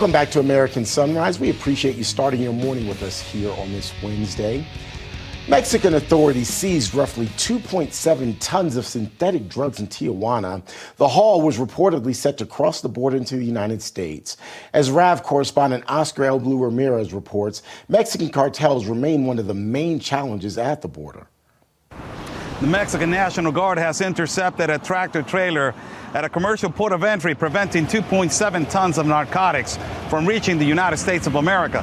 Welcome back to American Sunrise. We appreciate you starting your morning with us here on this Wednesday. Mexican authorities seized roughly 2.7 tons of synthetic drugs in Tijuana. The haul was reportedly set to cross the border into the United States. As RAV correspondent Oscar El Blue Ramirez reports, Mexican cartels remain one of the main challenges at the border. The Mexican National Guard has intercepted a tractor-trailer at a commercial port of entry, preventing 2.7 tons of narcotics from reaching the United States of America.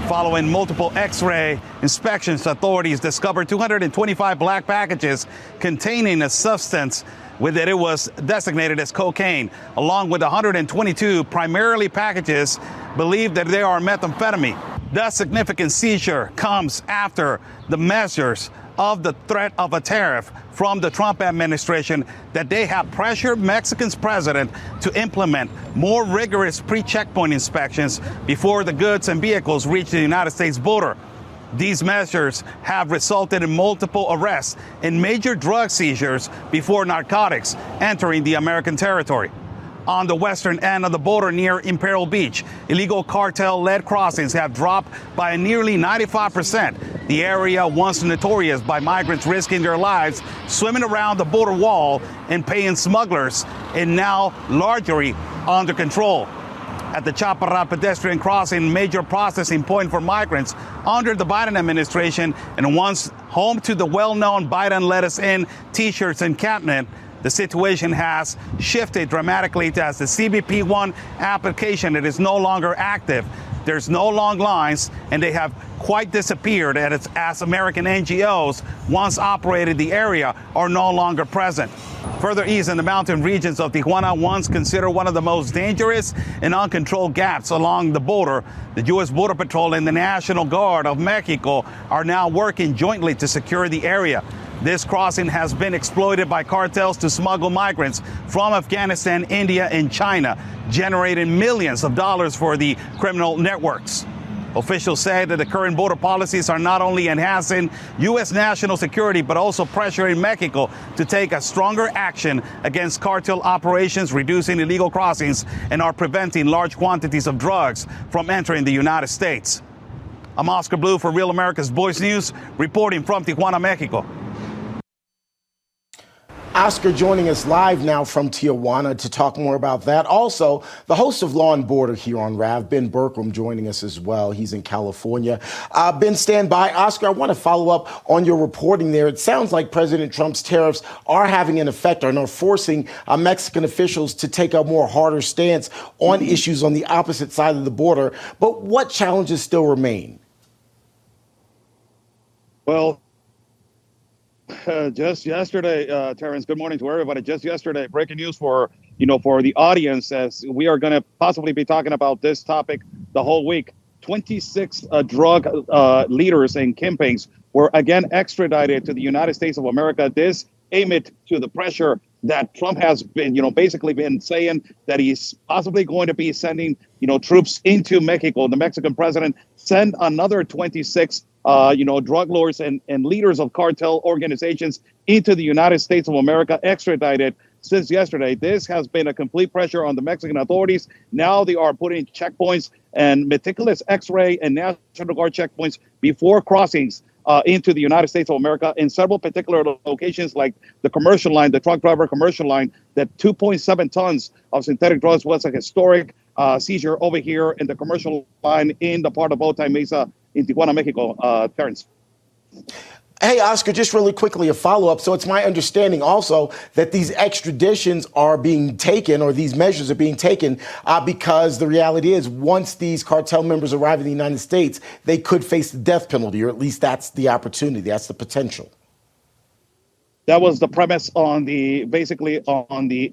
Following multiple X-ray inspections, authorities discovered 225 black packages containing a substance with it was designated as cocaine, along with 122 primarily packages believed that they are methamphetamine. The significant seizure comes after the measures of the threat of a tariff from the Trump administration that they have pressured Mexico's president to implement more rigorous pre-checkpoint inspections before the goods and vehicles reach the United States border. These measures have resulted in multiple arrests and major drug seizures before narcotics entering the American territory. On the western end of the border near Imperial Beach, illegal cartel-led crossings have dropped by nearly 95%. The area once notorious by migrants risking their lives swimming around the border wall and paying smugglers is now largely under control. At the Chaparral pedestrian crossing, major processing point for migrants under the Biden administration and once home to the well-known Biden Let Us In t-shirts and cabinet, the situation has shifted dramatically as the CBP-1 application that is no longer active. There's no long lines, and they have quite disappeared as American NGOs once operated the area are no longer present. Further east in the mountain regions of Tijuana, once considered one of the most dangerous and uncontrolled gaps along the border, the U.S. Border Patrol and the National Guard of Mexico are now working jointly to secure the area. This crossing has been exploited by cartels to smuggle migrants from Afghanistan, India, and China, generating millions of dollars for the criminal networks. Officials say that the current border policies are not only enhancing U.S. national security, but also pressuring Mexico to take a stronger action against cartel operations, reducing illegal crossings, and are preventing large quantities of drugs from entering the United States. I'm Oscar Blue for Real America's Voice News, reporting from Tijuana, Mexico. Oscar joining us live now from Tijuana to talk more about that. Also, the host of Law and Border here on RAV, Ben Berkram, joining us as well. He's in California. Ben, stand by. Oscar, I want to follow up on your reporting there. It sounds like President Trump's tariffs are having an effect and are forcing Mexican officials to take a more harder stance on issues on the opposite side of the border. But what challenges still remain? Well, just yesterday, Terrence, good morning to everybody. Just yesterday, breaking news for the audience, as we are going to possibly be talking about this topic the whole week. 26 drug leaders and kingpins were again extradited to the United States of America. This amid to the pressure that Trump has been, basically been saying that he's possibly going to be sending, troops into Mexico. The Mexican president sent another 26 drug lords and leaders of cartel organizations into the United States of America, extradited since yesterday. This has been a complete pressure on the Mexican authorities. Now they are putting checkpoints and meticulous X-ray and National Guard checkpoints before crossings into the United States of America in several particular locations, like the commercial line, the truck driver commercial line. That 2.7 tons of synthetic drugs was a historic seizure over here in the commercial line in the part of Otay Mesa in Tijuana, Mexico. Terrence. Hey, Oscar, just really quickly, a follow-up. So it's my understanding also that these extraditions are being taken, or these measures are being taken because the reality is once these cartel members arrive in the United States, they could face the death penalty, or at least that's the opportunity. That's the potential. That was the premise on the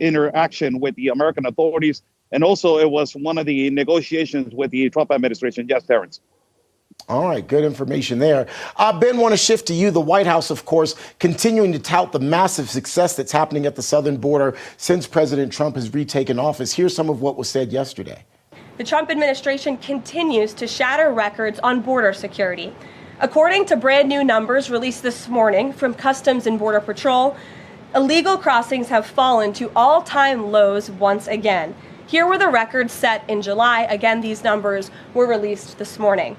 interaction with the American authorities. And also it was one of the negotiations with the Trump administration. Yes, Terrence. All right, good information there. Ben, want to shift to you. The White House, of course, continuing to tout the massive success that's happening at the southern border since President Trump has retaken office. Here's some of what was said yesterday. The Trump administration continues to shatter records on border security. According to brand new numbers released this morning from Customs and Border Patrol, illegal crossings have fallen to all-time lows once again. Here were the records set in July. Again, these numbers were released this morning.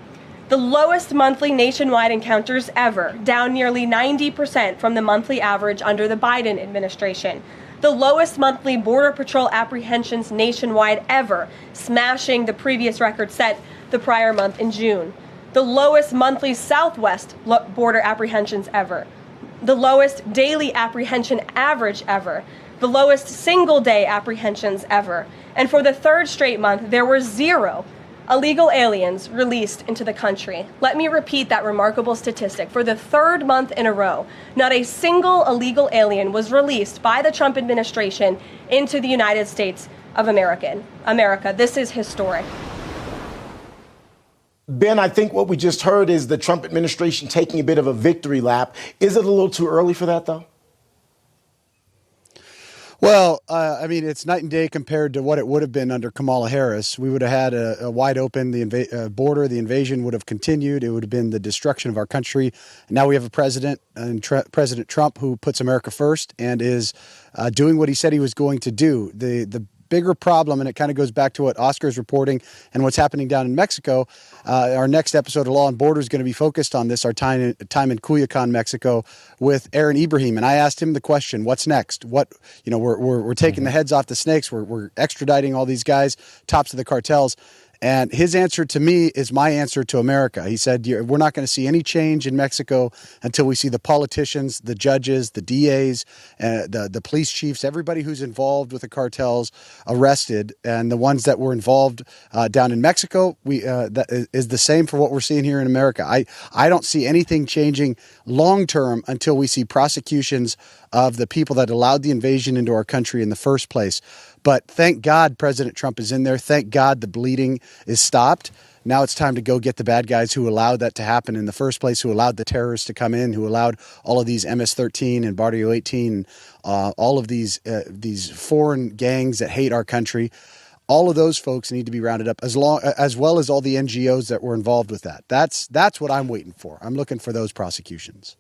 The lowest monthly nationwide encounters ever, down nearly 90% from the monthly average under the Biden administration. The lowest monthly Border Patrol apprehensions nationwide ever, smashing the previous record set the prior month in June. The lowest monthly Southwest border apprehensions ever. The lowest daily apprehension average ever. The lowest single-day apprehensions ever. And for the third straight month, there were 0 illegal aliens released into the country. Let me repeat that remarkable statistic. For the third month in a row, not a single illegal alien was released by the Trump administration into the United States of America. This is historic. Ben, I think what we just heard is the Trump administration taking a bit of a victory lap. Is it a little too early for that, though? Well, I mean, it's night and day compared to what it would have been under Kamala Harris. We would have had a wide open border. The invasion would have continued. It would have been the destruction of our country. And now we have a president, President Trump, who puts America first and is doing what he said he was going to do. The bigger problem, and it kind of goes back to what Oscar is reporting and what's happening down in Mexico. Our next episode of Law and Border is going to be focused on this, our time in Culiacan, Mexico, with Aaron Ibrahim. And I asked him the question, what's next? We're taking the heads off the snakes. We're extraditing all these guys, tops of the cartels. And his answer to me is my answer to America. He said, we're not going to see any change in Mexico until we see the politicians, the judges, the DAs, the police chiefs, everybody who's involved with the cartels arrested. And the ones that were involved down in Mexico, that is the same for what we're seeing here in America. I don't see anything changing long term until we see prosecutions of the people that allowed the invasion into our country in the first place. But thank God President Trump is in there. Thank God the bleeding is stopped. Now it's time to go get the bad guys who allowed that to happen in the first place, who allowed the terrorists to come in, who allowed all of these MS-13 and Barrio 18, all of these foreign gangs that hate our country. All of those folks need to be rounded up, as well as all the NGOs that were involved with that. That's what I'm waiting for. I'm looking for those prosecutions.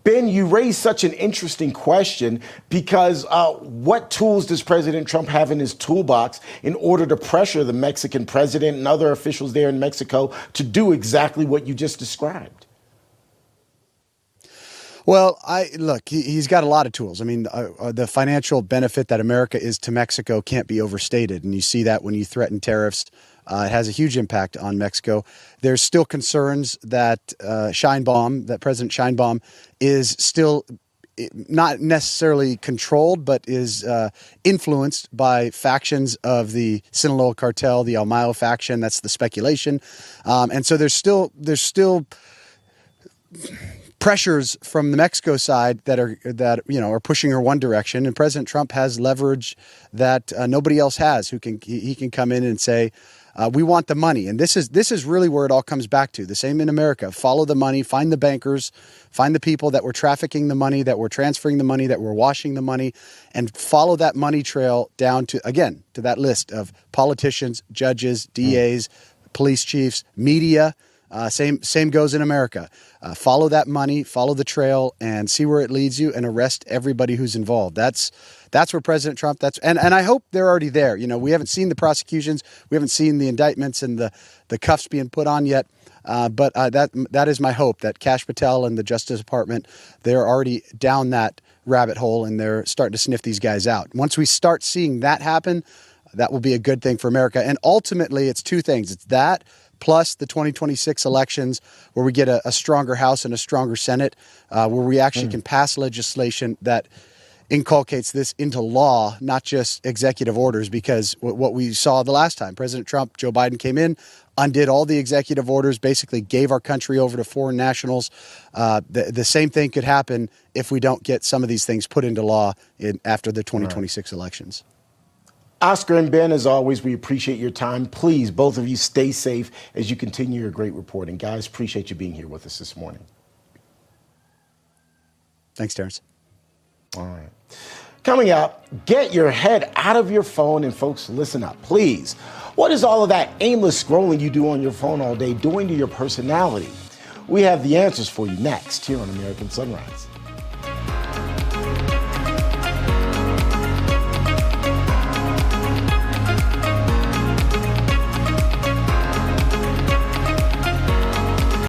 Ben, you raised such an interesting question because what tools does President Trump have in his toolbox in order to pressure the Mexican president and other officials there in Mexico to do exactly what you just described? Well, he's got a lot of tools. I mean, the financial benefit that America is to Mexico can't be overstated. And you see that when you threaten tariffs. It has a huge impact on Mexico. There's still concerns that President Sheinbaum is still not necessarily controlled, but is influenced by factions of the Sinaloa cartel, the El Mayo faction. That's the speculation. And so there's still pressures from the Mexico side that are pushing her one direction, and President Trump has leverage that nobody else has. He can come in and say, we want the money. And this is really where it all comes back to. The same in America. Follow the money, find the bankers, find the people that were trafficking the money, that were transferring the money, that were washing the money, and follow that money trail down to that list of politicians, judges, DAs, police chiefs, media. Same goes in America. Follow that money, follow the trail, and see where it leads you, and arrest everybody who's involved. That's where President Trump. And I hope they're already there. We haven't seen the prosecutions, we haven't seen the indictments and the cuffs being put on yet. But that is my hope that Kash Patel and the Justice Department, they're already down that rabbit hole and they're starting to sniff these guys out. Once we start seeing that happen, that will be a good thing for America. And ultimately, it's two things. It's that, plus the 2026 elections, where we get a stronger House and a stronger Senate, where we actually can pass legislation that inculcates this into law, not just executive orders, because what we saw the last time, President Trump, Joe Biden came in, undid all the executive orders, basically gave our country over to foreign nationals. The same thing could happen if we don't get some of these things put into law after the 2026 elections. Oscar and Ben, as always, we appreciate your time. Please, both of you, stay safe as you continue your great reporting. Guys, appreciate you being here with us this morning. Thanks, Terrence. All right. Coming up, get your head out of your phone, and folks, listen up, please. What is all of that aimless scrolling you do on your phone all day doing to your personality? We have the answers for you next here on American Sunrise.